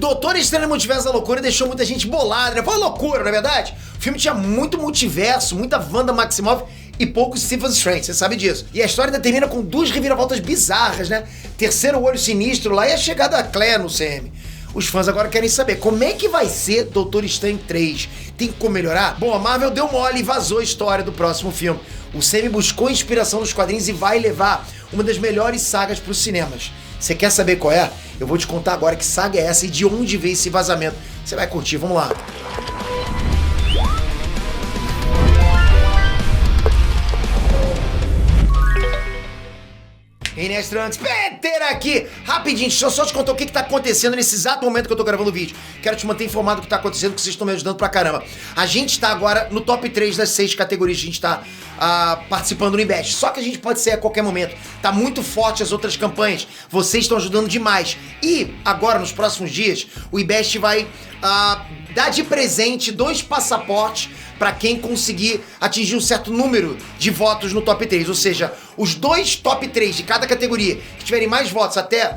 Doutor Estranho no Multiverso da Loucura deixou muita gente bolada, né? Foi uma loucura, não é verdade? O filme tinha muito multiverso, muita Wanda Maximoff e pouco Stephen Strange, você sabe disso. E a história ainda termina com duas reviravoltas bizarras, né? Terceiro olho sinistro lá e a chegada da Claire no CM. Os fãs agora querem saber como é que vai ser Doutor Estranho 3. Tem como melhorar? Bom, a Marvel deu mole e vazou a história do próximo filme. O Sam buscou inspiração nos quadrinhos e vai levar uma das melhores sagas para os cinemas. Você quer saber qual é? Eu vou te contar agora que saga é essa e de onde veio esse vazamento. Você vai curtir, vamos lá. Inestrantes, Peter aqui! Rapidinho, deixa eu só te contar o que tá acontecendo nesse exato momento que eu tô gravando o vídeo. Quero te manter informado do que tá acontecendo, que vocês estão me ajudando pra caramba. A gente tá agora no top 3 das 6 categorias que a gente tá participando no IBEST. Só que a gente pode ser a qualquer momento. Tá muito forte as outras campanhas. Vocês estão ajudando demais. E agora, nos próximos dias, o IBEST vai dar de presente 2 passaportes para quem conseguir atingir um certo número de votos no top 3. Ou seja, os 2 top 3 de cada categoria que tiverem mais votos até,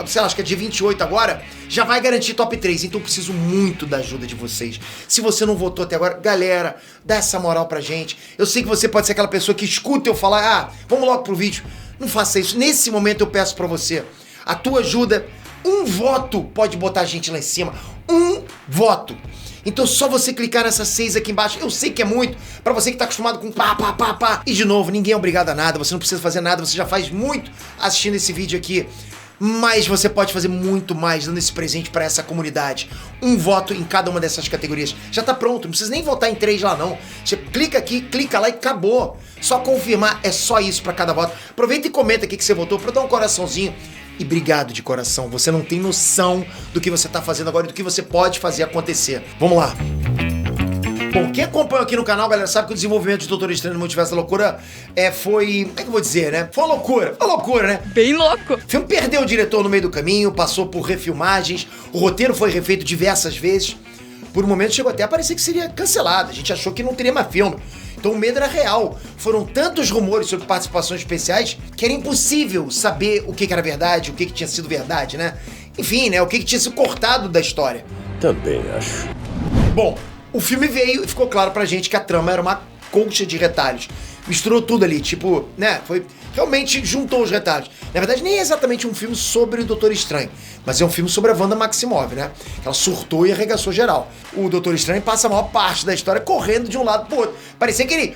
sei lá, acho que é dia 28 agora, já vai garantir top 3. Então eu preciso muito da ajuda de vocês. Se você não votou até agora, galera, dá essa moral pra gente. Eu sei que você pode ser aquela pessoa que escuta eu falar, vamos logo pro vídeo. Não faça isso. Nesse momento eu peço pra você a tua ajuda. Um voto pode botar a gente lá em cima. Um voto. Então só você clicar nessas 6 aqui embaixo. Eu sei que é muito, pra você que tá acostumado com pá. E de novo, ninguém é obrigado a nada, você não precisa fazer nada, você já faz muito assistindo esse vídeo aqui. Mas você pode fazer muito mais dando esse presente pra essa comunidade. Um voto em cada uma dessas categorias. Já tá pronto, não precisa nem votar em 3 lá não. Você clica aqui, clica lá e acabou. Só confirmar, é só isso pra cada voto. Aproveita e comenta aqui que você votou pra dar um coraçãozinho. E obrigado de coração, você não tem noção do que você tá fazendo agora e do que você pode fazer acontecer. Vamos lá. Bom, quem acompanha aqui no canal, galera, sabe que o desenvolvimento de Doutor Estranho no Multiverso da Loucura foi... Como é que eu vou dizer, né? Foi uma loucura, né? Bem louco. O filme perdeu o diretor no meio do caminho, passou por refilmagens, o roteiro foi refeito diversas vezes. Por um momento chegou até a parecer que seria cancelado, a gente achou que não teria mais filme. Então o medo era real. Foram tantos rumores sobre participações especiais que era impossível saber o que era verdade, o que tinha sido verdade, né? Enfim, né? O que tinha sido cortado da história. Também acho. Bom, o filme veio e ficou claro pra gente que a trama era uma colcha de retalhos. Misturou tudo ali, tipo, né? Realmente juntou os retalhos. Na verdade, nem é exatamente um filme sobre o Doutor Estranho, mas é um filme sobre a Wanda Maximoff, né? Ela surtou e arregaçou geral. O Doutor Estranho passa a maior parte da história correndo de um lado pro outro. Parecia que ele...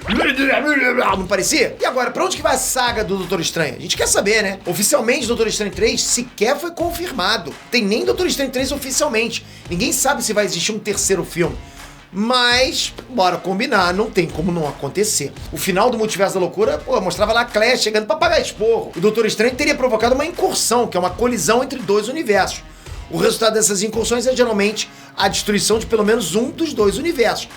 Não parecia? E agora, pra onde que vai a saga do Doutor Estranho? A gente quer saber, né? Oficialmente, Doutor Estranho 3 sequer foi confirmado. Tem nem Doutor Estranho 3 oficialmente. Ninguém sabe se vai existir um terceiro filme. Mas, bora combinar, não tem como não acontecer. O final do Multiverso da Loucura, mostrava lá a Claire chegando pra pagar esporro. O Doutor Estranho teria provocado uma incursão, que é uma colisão entre 2 universos. O resultado dessas incursões é geralmente a destruição de pelo menos um dos 2 universos.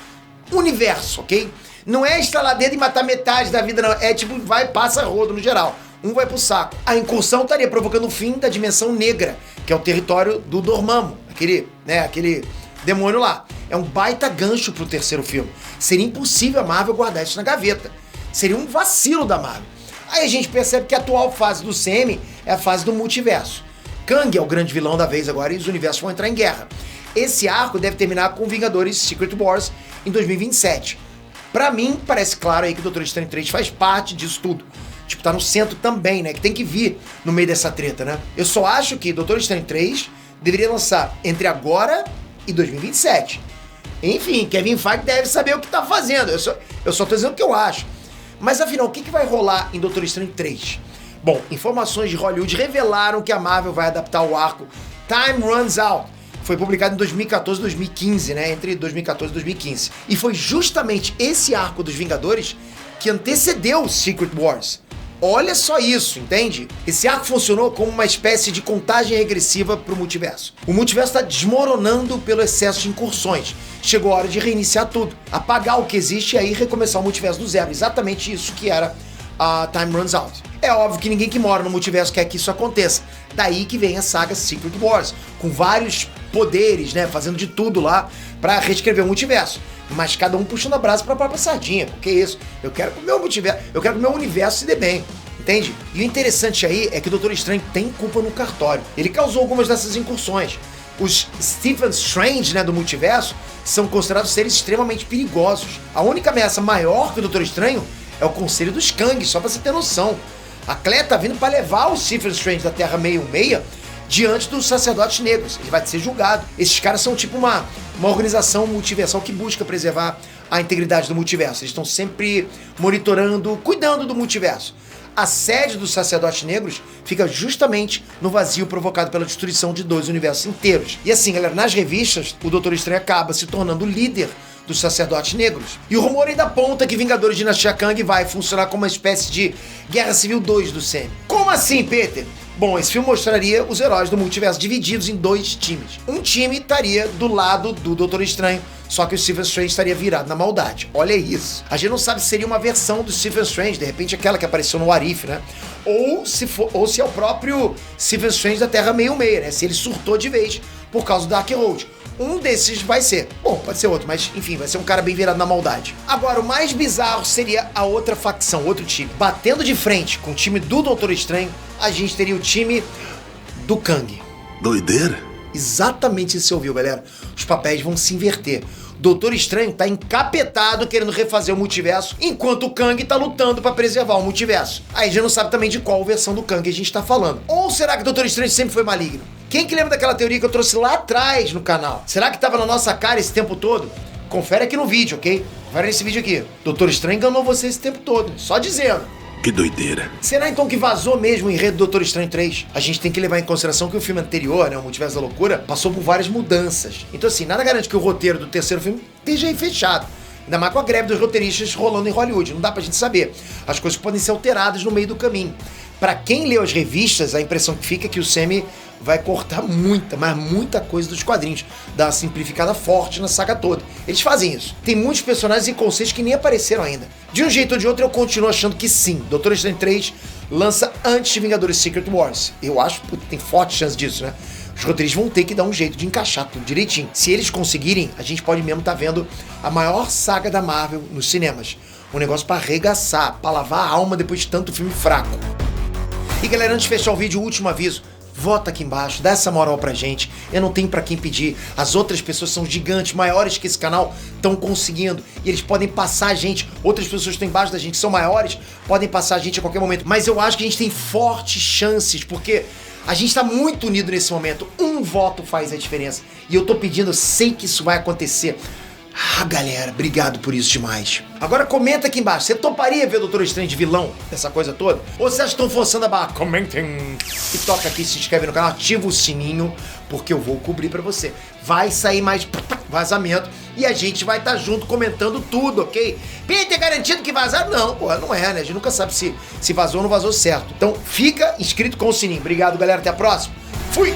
Universo, ok? Não é estralar dedo e matar metade da vida, não. É tipo, passa rodo no geral. Um vai pro saco. A incursão estaria provocando o fim da dimensão negra, que é o território do Dormammu, aquele demônio lá. É um baita gancho pro terceiro filme. Seria impossível a Marvel guardar isso na gaveta. Seria um vacilo da Marvel. Aí a gente percebe que a atual fase do CM é a fase do multiverso. Kang é o grande vilão da vez agora e os universos vão entrar em guerra. Esse arco deve terminar com Vingadores Secret Wars em 2027. Pra mim, parece claro aí que o Doutor Estranho 3 faz parte disso tudo. Tipo, tá no centro também, né? Que tem que vir no meio dessa treta, né? Eu só acho que Doutor Estranho 3 deveria lançar entre agora e 2027. Enfim, Kevin Feige deve saber o que tá fazendo. Eu só tô dizendo o que eu acho. Mas afinal, o que vai rolar em Doutor Estranho 3? Bom, informações de Hollywood revelaram que a Marvel vai adaptar o arco Time Runs Out. Foi publicado em 2014 e 2015, né? Entre 2014 e 2015. E foi justamente esse arco dos Vingadores que antecedeu Secret Wars. Olha só isso, entende? Esse arco funcionou como uma espécie de contagem regressiva pro multiverso. O multiverso tá desmoronando pelo excesso de incursões. Chegou a hora de reiniciar tudo, apagar o que existe e aí recomeçar o multiverso do zero. Exatamente isso que era a Time Runs Out. É óbvio que ninguém que mora no multiverso quer que isso aconteça. Daí que vem a saga Secret Wars, com vários poderes, né, fazendo de tudo lá pra reescrever o multiverso. Mas cada um puxando a brasa pra própria sardinha. Porque é isso. Eu quero que o meu multiverso, eu quero que o meu universo se dê bem. Entende? E o interessante aí é que o Doutor Estranho tem culpa no cartório. Ele causou algumas dessas incursões. Os Stephen Strange, né, do multiverso, são considerados seres extremamente perigosos. A única ameaça maior que o Doutor Estranho é o Conselho dos Kang, só pra você ter noção. A Clé tá vindo pra levar o Stephen Strange da Terra 616 diante dos sacerdotes negros. Ele vai ser julgado. Esses caras são tipo uma organização multiversal que busca preservar a integridade do multiverso. Eles estão sempre monitorando, cuidando do multiverso. A sede dos sacerdotes negros fica justamente no vazio provocado pela destruição de 2 universos inteiros. E assim, galera, nas revistas, o Doutor Estranho acaba se tornando o líder dos sacerdotes negros. E o rumor ainda aponta que Vingadores Dinastia Kang vai funcionar como uma espécie de Guerra Civil 2 do CM. Como assim, Peter? Bom, esse filme mostraria os heróis do multiverso divididos em 2 times. Um time estaria do lado do Doutor Estranho, só que o Stephen Strange estaria virado na maldade. Olha isso. A gente não sabe se seria uma versão do Stephen Strange, de repente aquela que apareceu no What If, né? Ou se é o próprio Stephen Strange da Terra 616, né? Se ele surtou de vez por causa do Darkhold. Um desses vai ser. Bom, pode ser outro, mas enfim, vai ser um cara bem virado na maldade. Agora, o mais bizarro seria a outra facção, outro time. Batendo de frente com o time do Doutor Estranho, a gente teria o time do Kang. Doideira? Exatamente isso que você ouviu, galera. Os papéis vão se inverter. Doutor Estranho tá encapetado querendo refazer o multiverso, enquanto o Kang tá lutando pra preservar o multiverso. Aí já não sabe também de qual versão do Kang a gente tá falando. Ou será que o Doutor Estranho sempre foi maligno? Quem que lembra daquela teoria que eu trouxe lá atrás no canal? Será que tava na nossa cara esse tempo todo? Confere aqui no vídeo, ok? Confere nesse vídeo aqui. Doutor Estranho enganou você esse tempo todo, só dizendo. Que doideira. Será então que vazou mesmo o enredo do Doutor Estranho 3? A gente tem que levar em consideração que o filme anterior, né, o Multiverso da Loucura, passou por várias mudanças. Então assim, nada garante que o roteiro do terceiro filme esteja aí fechado. Ainda mais com a greve dos roteiristas rolando em Hollywood, não dá pra gente saber. As coisas podem ser alteradas no meio do caminho. Pra quem leu as revistas, a impressão que fica é que o Sam vai cortar muita coisa dos quadrinhos, dar uma simplificada forte na saga toda. Eles fazem isso. Tem muitos personagens e conceitos que nem apareceram ainda. De um jeito ou de outro, eu continuo achando que sim, Doutor Estranho 3 lança antes de Vingadores Secret Wars. Eu acho que tem forte chance disso, né? Os roteiristas vão ter que dar um jeito de encaixar tudo direitinho. Se eles conseguirem, a gente pode mesmo estar vendo a maior saga da Marvel nos cinemas. Um negócio pra arregaçar, pra lavar a alma depois de tanto filme fraco. E galera, antes de fechar o vídeo, o último aviso. Vota aqui embaixo, dá essa moral pra gente. Eu não tenho pra quem pedir. As outras pessoas são gigantes, maiores que esse canal, estão conseguindo. E eles podem passar a gente. Outras pessoas que estão embaixo da gente, que são maiores, podem passar a gente a qualquer momento. Mas eu acho que a gente tem fortes chances, porque a gente tá muito unido nesse momento. Um voto faz a diferença. E eu tô pedindo, eu sei que isso vai acontecer. Ah, galera, obrigado por isso demais. Agora comenta aqui embaixo, você toparia ver o Doutor Estranho de vilão, essa coisa toda? Ou vocês estão forçando a barra? Comentem. E toca aqui, se inscreve no canal, ativa o sininho, porque eu vou cobrir pra você. Vai sair mais vazamento e a gente vai estar junto comentando tudo, ok? Peter, garantido que vazar? Não, porra, não é, né? A gente nunca sabe se vazou ou não vazou certo. Então fica inscrito com o sininho. Obrigado, galera, até a próxima. Fui!